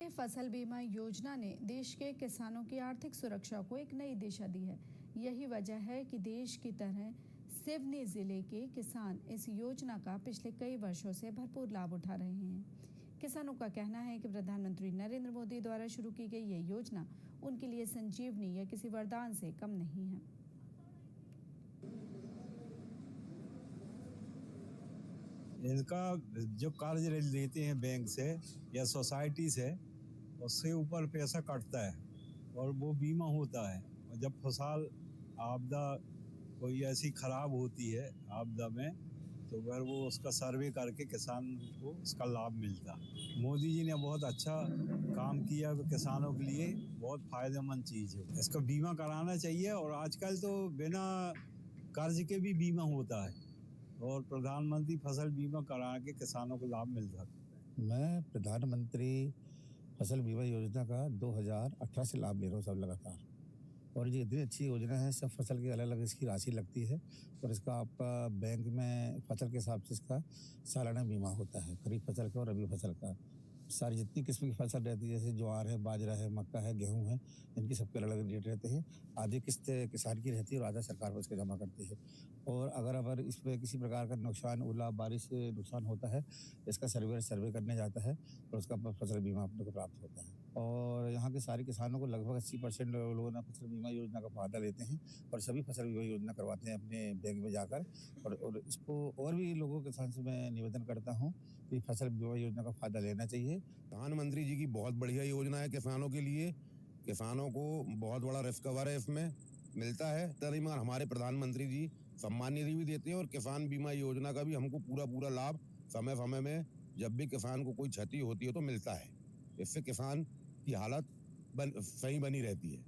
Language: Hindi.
प्रधानमंत्री फसल बीमा योजना ने देश के किसानों की आर्थिक सुरक्षा को एक नई दिशा दी है। यही वजह है कि देश की तरह सिवनी जिले के किसान इस योजना का पिछले कई वर्षों से भरपूर लाभ उठा रहे हैं। किसानों का कहना है कि प्रधानमंत्री नरेंद्र मोदी द्वारा शुरू की गई ये योजना उनके लिए संजीवनी या किसी वरदान से कम नहीं है। इनका जो कर्ज लेते हैं बैंक से या सोसाइटी से, उससे ऊपर पैसा कटता है और वो बीमा होता है। और जब फसल आपदा कोई ऐसी खराब होती है आपदा में, तो फिर वो उसका सर्वे करके किसान को उसका लाभ मिलता है। मोदी जी ने बहुत अच्छा काम किया, किसानों के लिए बहुत फायदेमंद चीज़ है। इसका बीमा कराना चाहिए और आजकल तो बिना कर्ज के भी बीमा होता है और प्रधानमंत्री फसल बीमा करा के किसानों को लाभ मिल सकता है। मैं प्रधानमंत्री फसल बीमा योजना का 2018 से लाभ ले रहा हूँ सब लगातार, और ये इतनी अच्छी योजना है। सब फसल की अलग अलग इसकी राशि लगती है और इसका आपका बैंक में फसल के हिसाब से इसका सालाना बीमा होता है। खरीफ फसल का और रबी फसल का सारी जितनी किस्म की फसल रहती है, जैसे ज्वार है, बाजरा है, मक्का है, गेहूं है, इनकी सबके अलग अलग रेट रहते हैं। आधी किस्त किसान की रहती है और आधा सरकार उसके जमा करती है। और अगर इसमें किसी प्रकार का नुकसान, ओला बारिश से नुकसान होता है, इसका सर्वे करने जाता है और उसका फसल बीमा अपने को प्राप्त होता है। और यहाँ के सारे किसानों को लगभग 80% लोगों ने फसल बीमा योजना का फायदा लेते हैं और सभी फसल बीमा योजना करवाते हैं अपने बैंक में जाकर। और इसको और भी लोगों के साथ मैं निवेदन करता हूँ कि फसल बीमा योजना का फायदा लेना चाहिए। प्रधानमंत्री जी की बहुत बढ़िया योजना है किसानों के लिए। किसानों को बहुत बड़ा रिस्क कवर है इसमें मिलता है। तभी मगर हमारे प्रधानमंत्री जी सम्मान निधि भी देते हैं और किसान बीमा योजना का भी हमको पूरा लाभ समय समय में जब भी किसान को कोई क्षति होती है तो मिलता है। इससे किसान की हालत सही बनी रहती है।